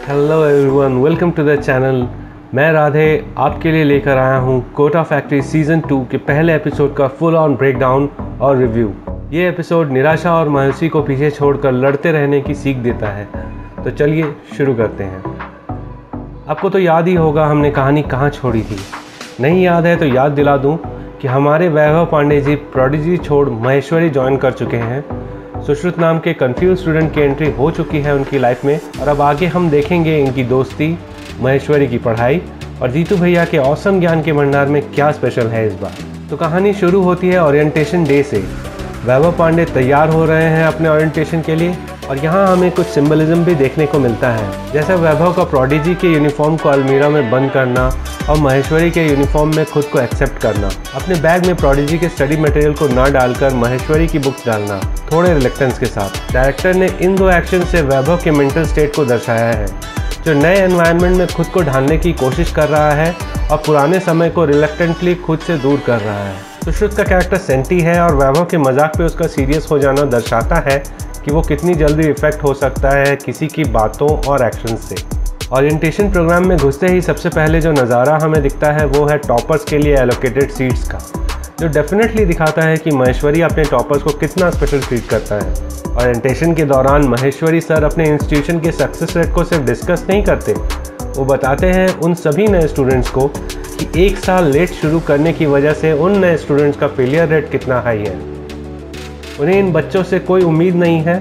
Hello everyone, welcome to the channel. मैं राधे आपके लिए लेकर आया हूँ कोटा फैक्ट्री सीज़न 2 के पहले एपिसोड का फुल ऑन ब्रेकडाउन और रिव्यू। ये एपिसोड निराशा और मायूसी को पीछे छोड़कर लड़ते रहने की सीख देता है। तो चलिए शुरू करते हैं। आपको तो याद ही होगा हमने कहानी कहाँ छोड़ी थी। नहीं याद है तो याद दिला दूँ कि हमारे वैभव पांडे जी प्रोडिजी छोड़ महेश्वरी ज्वाइन कर चुके हैं। सुश्रुत नाम के कंफ्यूज स्टूडेंट की एंट्री हो चुकी है उनकी लाइफ में और अब आगे हम देखेंगे इनकी दोस्ती, महेश्वरी की पढ़ाई और जीतू भैया के औसम ज्ञान के भंडार में क्या स्पेशल है इस बार। तो कहानी शुरू होती है ओरिएंटेशन डे से। वैभव पांडे तैयार हो रहे हैं अपने ओरिएंटेशन के लिए और यहाँ हमें कुछ सिंबलिज्म भी देखने को मिलता है, जैसे वैभव का प्रोडिजी के यूनिफॉर्म को अलमीरा में बंद करना और महेश्वरी के यूनिफॉर्म में खुद को एक्सेप्ट करना, अपने बैग में प्रोडिजी के स्टडी मटेरियल को न डालकर महेश्वरी की बुक्स डालना थोड़े रिलेक्टेंस के साथ। डायरेक्टर ने इन दो एक्शन से वैभव के मेंटल स्टेट को दर्शाया है, जो नए एनवायरनमेंट में खुद को ढालने की कोशिश कर रहा है और पुराने समय को रिलेक्टेंटली खुद से दूर कर रहा है। सुश्रुत का कैरेक्टर सेंटी है और वैभव के मजाक पे उसका सीरियस हो जाना दर्शाता है कि वो कितनी जल्दी इफेक्ट हो सकता है किसी की बातों और एक्शन से। ओरिएंटेशन प्रोग्राम में घुसते ही सबसे पहले जो नज़ारा हमें दिखता है वो है टॉपर्स के लिए एलोकेटेड सीट्स का, जो डेफिनेटली दिखाता है कि महेश्वरी अपने टॉपर्स को कितना स्पेशल ट्रीट करता है। ओरिएंटेशन के दौरान महेश्वरी सर अपने इंस्टीट्यूशन के सक्सेस रेट को सिर्फ डिस्कस नहीं करते, वो बताते हैं उन सभी नए स्टूडेंट्स को कि एक साल लेट शुरू करने की वजह से उन नए स्टूडेंट्स का फेलियर रेट कितना हाई है। उन्हें इन बच्चों से कोई उम्मीद नहीं है।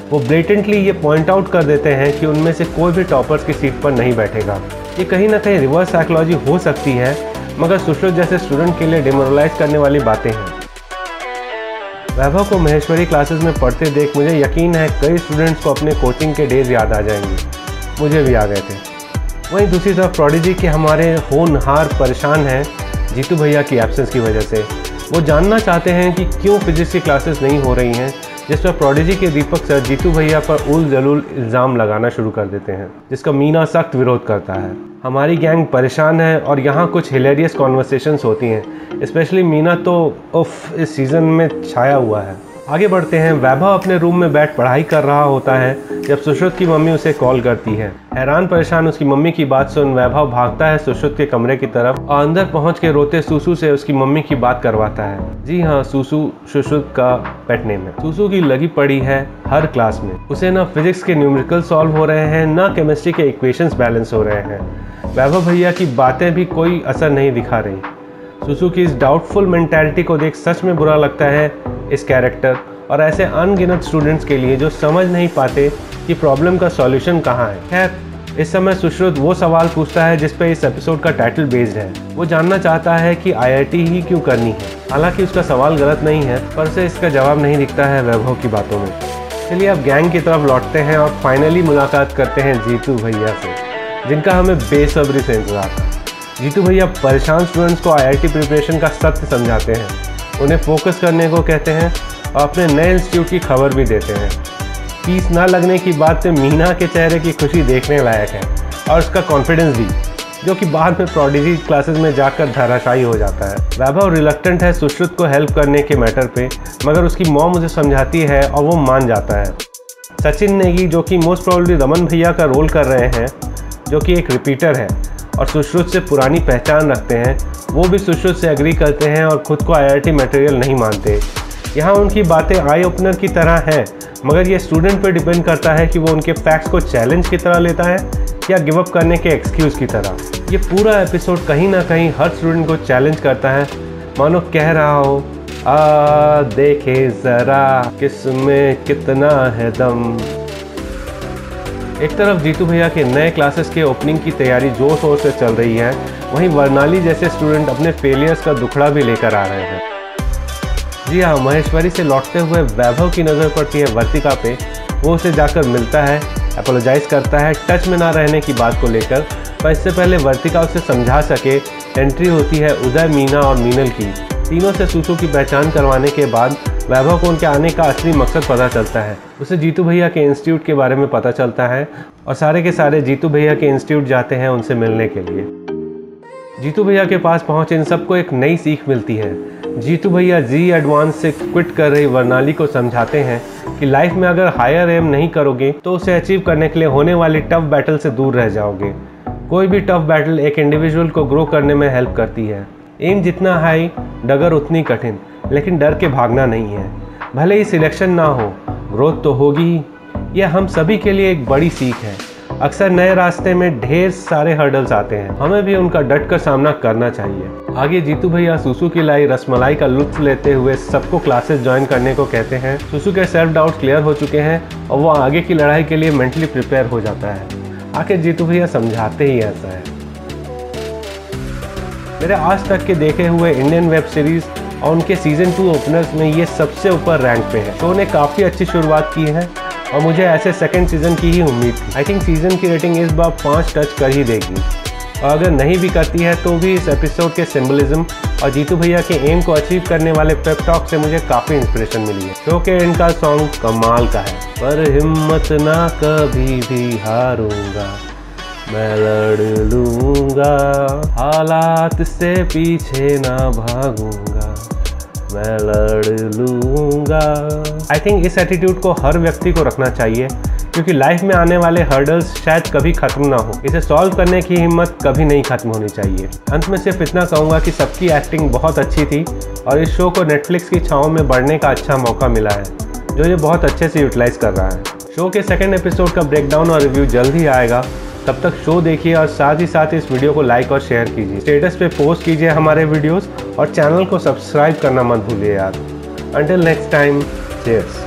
वो ब्लेटेंटली ये पॉइंट आउट कर देते हैं कि उनमें से कोई भी टॉपर्स की सीट पर नहीं बैठेगा। ये कहीं ना कहीं रिवर्स साइकोलॉजी हो सकती है, मगर सुश्रुत जैसे स्टूडेंट के लिए डिमोरलाइज करने वाली बातें हैं। वैभव को महेश्वरी क्लासेस में पढ़ते देख मुझे यकीन है कई स्टूडेंट्स को अपने कोचिंग के डेज याद आ जाएंगे। मुझे भी आ गए थे। वहीं दूसरी तरफ प्रोडिजी के हमारे होनहार परेशान हैं जीतू भैया की एब्सेंस की वजह से। वो जानना चाहते हैं कि क्यों फिजिक्स की क्लासेस नहीं हो रही हैं, जिस पर प्रोडिजी के दीपक सर जीतू भैया पर उल जलूल इल्ज़ाम लगाना शुरू कर देते हैं, जिसका मीना सख्त विरोध करता है। हमारी गैंग परेशान है और यहाँ कुछ हिलेरियस कॉन्वर्सेशंस होती हैं, स्पेशली मीना तो इस सीज़न में छाया हुआ है। आगे बढ़ते हैं। वैभव अपने रूम में बैठ पढ़ाई कर रहा होता है जब सुश्रुत की मम्मी उसे कॉल करती है। हैरान परेशान उसकी मम्मी की बात सुन वैभव भागता है सुश्रुत के कमरे की तरफ और अंदर पहुंच के रोते सूसू से उसकी मम्मी की बात करवाता है। जी हाँ, सूसू सुश्रुत का पेट नेम है। सूसू की लगी पड़ी है हर क्लास में। उसे ना फिजिक्स के न्यूमेरिकल सॉल्व हो रहे हैं, ना केमिस्ट्री के इक्वेशंस बैलेंस हो रहे हैं। वैभव भैया की बातें भी कोई असर नहीं दिखा रही। सूसू की इस डाउटफुल मेंटालिटी को देख सच में बुरा लगता है इस कैरेक्टर और ऐसे अनगिनत स्टूडेंट्स के लिए जो समझ नहीं पाते कि प्रॉब्लम का सॉल्यूशन कहाँ है। खैर, इस समय सुश्रुत वो सवाल पूछता है जिस पे इस एपिसोड का टाइटल बेस्ड है। वो जानना चाहता है कि आईआईटी ही क्यों करनी है। हालांकि उसका सवाल गलत नहीं है, पर उसे इसका जवाब नहीं दिखता है वैभव की बातों में। चलिए अब गैंग की तरफ लौटते हैं और फाइनली मुलाकात करते हैं जीतू भैया से, जिनका हमें बेसब्री से इंतजार था। जीतू भैया परेशान स्टूडेंट्स को आईआईटी प्रिपरेशन का सत्य समझाते हैं, उन्हें फोकस करने को कहते हैं और अपने नए इंस्टीट्यूट की खबर भी देते हैं। फीस ना लगने की बात पे मीना के चेहरे की खुशी देखने लायक है और उसका कॉन्फिडेंस भी, जो कि बाद में प्रोडिजी क्लासेस में जाकर धराशायी हो जाता है। वैभव रिलक्टेंट है सुश्रुत को हेल्प करने के मैटर पे, मगर उसकी मॉम उसे समझाती है और वो मान जाता है। सचिन नेगी, जो कि मोस्ट प्रोबेबली रमन भैया का रोल कर रहे हैं, जो कि एक रिपीटर है और सुश्रुत से पुरानी पहचान रखते हैं, वो भी सुश्रुत से एग्री करते हैं और खुद को आईआईटी मटेरियल नहीं मानते। यहाँ उनकी बातें आई ओपनर की तरह हैं, मगर ये स्टूडेंट पर डिपेंड करता है कि वो उनके फैक्ट्स को चैलेंज की तरह लेता है या गिव अप करने के एक्सक्यूज़ की तरह। ये पूरा एपिसोड कहीं ना कहीं हर स्टूडेंट को चैलेंज करता है, मानो कह रहा हो आ देखे ज़रा किसमें कितना है दम। एक तरफ जीतू भैया के नए क्लासेस के ओपनिंग की तैयारी जोर शोर से चल रही है, वहीं वर्णाली जैसे स्टूडेंट अपने फेलियर्स का दुखड़ा भी लेकर आ रहे हैं। जी हाँ, महेश्वरी से लौटते हुए वैभव की नज़र पड़ती है वर्तिका पे। वो उसे जाकर मिलता है, अपोलोजाइज करता है टच में ना रहने की बात को लेकर, पर इससे पहले वर्तिका उसे समझा सके एंट्री होती है उदय, मीना और मीनल की। तीनों से सूसू की पहचान करवाने के बाद वैभव को उनके आने का असली मकसद पता चलता है। उसे जीतू भैया के इंस्टीट्यूट के बारे में पता चलता है और सारे के सारे जीतू भैया के इंस्टीट्यूट जाते हैं उनसे मिलने के लिए। जीतू भैया के पास पहुंचे इन सबको एक नई सीख मिलती है। जीतू भैया जी एडवांस से क्विट कर रही वर्णाली को समझाते हैं कि लाइफ में अगर हायर एम नहीं करोगे तो उसे अचीव करने के लिए होने वाली टफ बैटल से दूर रह जाओगे। कोई भी टफ बैटल एक इंडिविजुअल को ग्रो करने में हेल्प करती है। एम जितना हाई, डगर उतनी कठिन, लेकिन डर के भागना नहीं है। भले ही सिलेक्शन ना हो, ग्रोथ तो होगी ही। यह हम सभी के लिए एक बड़ी सीख है। अक्सर नए रास्ते में ढेर सारे हर्डल्स आते हैं, हमें भी उनका डट कर सामना करना चाहिए। आगे जीतू भैया सुसु की लाई रसमलाई का लुत्फ लेते हुए सबको क्लासेस ज्वाइन करने को कहते हैं। सुसु के सेल्फ डाउट क्लियर हो चुके हैं और वो आगे की लड़ाई के लिए मेंटली प्रिपेयर हो जाता है। आखिर जीतू भैया समझाते ही ऐसा है। मेरे आज तक के देखे हुए इंडियन वेब सीरीज और उनके सीजन 2 ओपनर्स में ये सबसे ऊपर रैंक पे है। शो ने काफ़ी अच्छी शुरुआत की है और मुझे ऐसे सेकंड सीजन की ही उम्मीद थी। आई थिंक सीजन की रेटिंग इस बार 5 टच कर ही देगी, और अगर नहीं भी करती है तो भी इस एपिसोड के सिंबलिज्म और जीतू भैया के एम को अचीव करने वाले पेप टॉक से मुझे काफ़ी इंस्पिरेशन मिली है। शो के इनका सॉन्ग कमाल का है। पर हिम्मत ना कभी भी हारूंगा, मैं लड़ लूंगा, हालात से पीछे ना भागूंगा, मैं लड़ लूंगा। आई थिंक इस एटीट्यूड को हर व्यक्ति को रखना चाहिए, क्योंकि लाइफ में आने वाले हर्डल्स शायद कभी खत्म ना हो। इसे सॉल्व करने की हिम्मत कभी नहीं खत्म होनी चाहिए। अंत में सिर्फ इतना कहूँगा कि सबकी एक्टिंग बहुत अच्छी थी और इस शो को नेटफ्लिक्स की छाँव में बढ़ने का अच्छा मौका मिला है, जो ये बहुत अच्छे से यूटिलाइज कर रहा है। शो के सेकेंड एपिसोड का ब्रेकडाउन और रिव्यू जल्द ही आएगा। तब तक शो देखिए और साथ ही साथ इस वीडियो को लाइक और शेयर कीजिए। स्टेटस पे पोस्ट कीजिए हमारे वीडियोस और चैनल को सब्सक्राइब करना मत भूलिए यार। Until next time, cheers.